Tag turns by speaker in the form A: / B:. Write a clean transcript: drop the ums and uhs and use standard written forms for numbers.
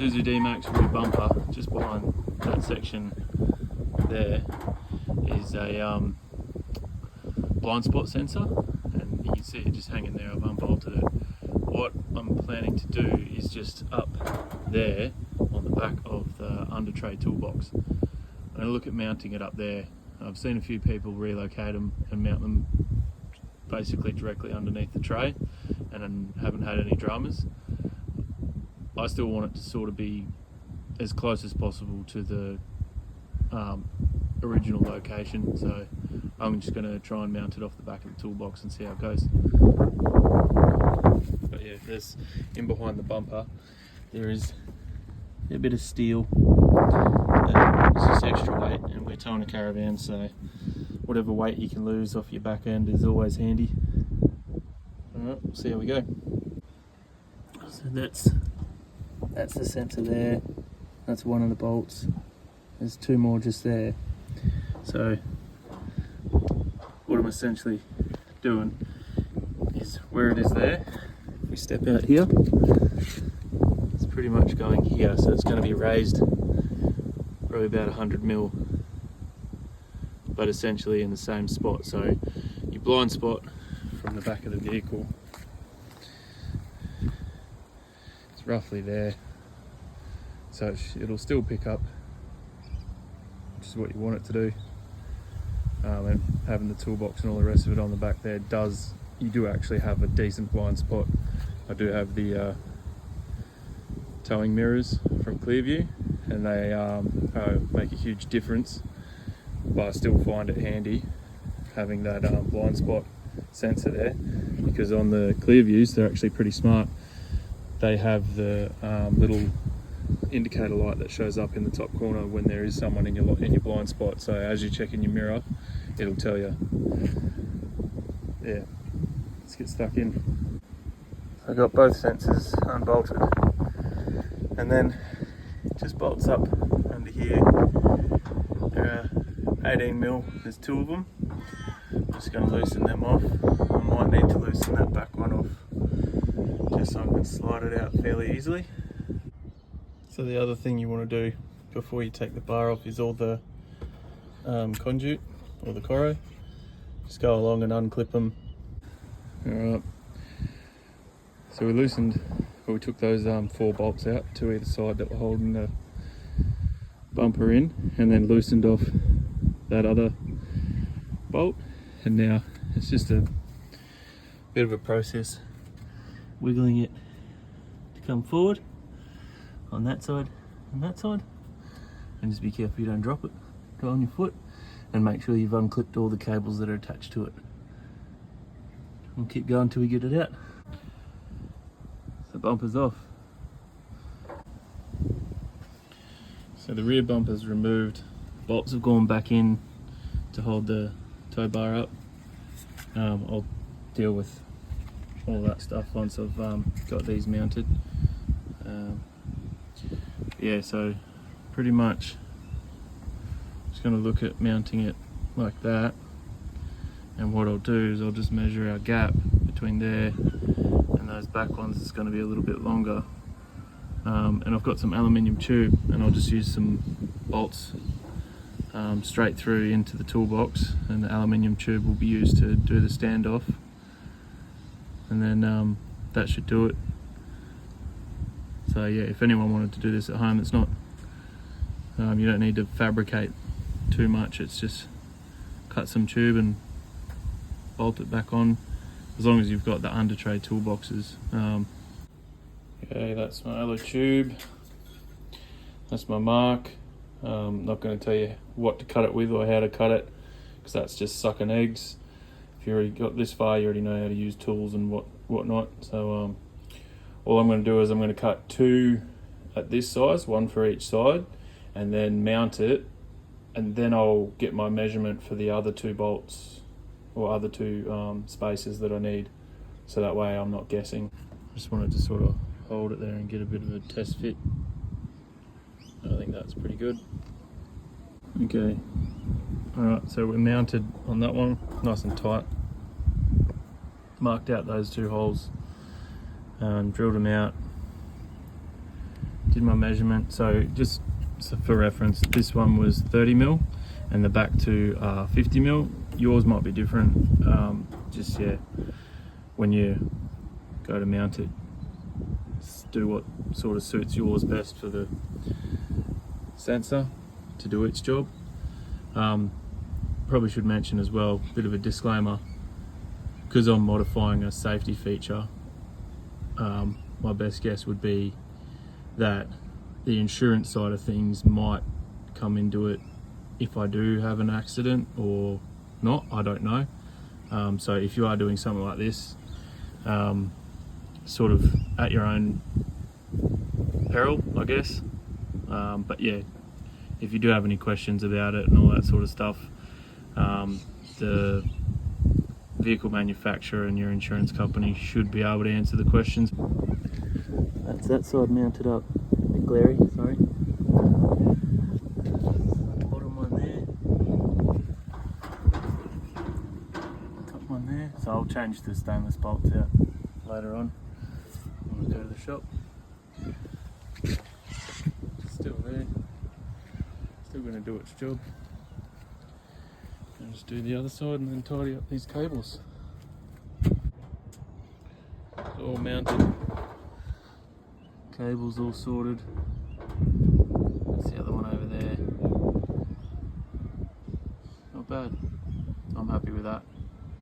A: Isuzu DMAX rear bumper, just behind that section there, is a blind spot sensor, and you can see it just hanging there. I've unbolted it. What I'm planning to do is just up there on the back of the under tray toolbox. I'm going to look at mounting it up there. I've seen a few people relocate them and mount them basically directly underneath the tray, and haven't had any dramas. I still want it to sort of be as close as possible to the original location, so I'm just going to try and mount it off the back of the toolbox and see how it goes. But yeah, there's in behind the bumper there is a bit of steel. It's just extra weight, and we're towing a caravan, so whatever weight you can lose off your back end is always handy. Alright, we'll see how we go. So that's the sensor there. That's one of the bolts. There's two more just there. So what I'm essentially doing is where it is there, if we step out here, it's pretty much going here, so it's going to be raised probably about 100 mil, but essentially in the same spot. So your blind spot from the back of the vehicle, it's roughly there, so it'll still pick up, which is what you want it to do. And having the toolbox and all the rest of it on the back there you do actually have a decent blind spot. I do have the towing mirrors from Clearview, and they make a huge difference, but I still find it handy having that blind spot sensor there, because on the Clearviews they're actually pretty smart. They have the little indicator light that shows up in the top corner when there is someone in your blind spot, so as you check in your mirror it'll tell you. Yeah, let's get stuck in. I got both sensors unbolted, and then it just bolts up under here. There are 18 mil, there's two of them. I'm just going to loosen them off. I might need to loosen that back one off just so I can slide it out fairly easily. So the other thing you want to do before you take the bar off is all the conduit or the coro. Just go along and unclip them. Alright, so we took those 4 bolts out, 2 either side that were holding the bumper in, and then loosened off that other bolt, and now it's just a bit of a process wiggling it to come forward on that side and that side, and just be careful you don't drop it. Go on your foot and make sure you've unclipped all the cables that are attached to it. We'll keep going till we get it out. The bumper's off. So the rear bumper's removed, bolts have gone back in to hold the tow bar up. I'll deal with all that stuff once I've got these mounted. Yeah, so pretty much just going to look at mounting it like that, and what I'll do is I'll just measure our gap between there and those back ones. It's going to be a little bit longer, and I've got some aluminium tube, and I'll just use some bolts straight through into the toolbox, and the aluminium tube will be used to do the standoff, and then that should do it. So yeah, if anyone wanted to do this at home, it's not, you don't need to fabricate too much. It's just cut some tube and bolt it back on, as long as you've got the under tray toolboxes. Okay, that's my other tube. That's my mark. I'm not going to tell you what to cut it with or how to cut it, because that's just sucking eggs. If you already got this far, you already know how to use tools and whatnot. So all I'm going to do is I'm going to cut 2 at this size, 1 for each side, and then mount it, and then I'll get my measurement for the other 2 bolts or other 2 spaces that I need, so that way I'm not guessing. Just wanted to sort of hold it there and get a bit of a test fit. I think that's pretty good. Okay, alright, so we're mounted on that one, nice and tight. Marked out those 2 holes and drilled them out did my measurement. So just for reference, this one was 30mm and the back two are 50mm. Yours might be different. Just yeah, when you go to mount it, just do what sort of suits yours best for the sensor to do its job. Probably should mention as well, bit of a disclaimer, because I'm modifying a safety feature, my best guess would be that the insurance side of things might come into it if I do have an accident or not, I don't know. So if you are doing something like this, sort of at your own peril, I guess. But yeah, if you do have any questions about it and all that sort of stuff, the vehicle manufacturer and your insurance company should be able to answer the questions. That's that side mounted up. A bit glary, sorry. Bottom one there. Top one there. So I'll change the stainless bolts out later on when we go to the shop. Still there. Still going to do its job. And just do the other side and then tidy up these cables. It's all mounted. Cables all sorted. That's the other one over there. Not bad. I'm happy with that.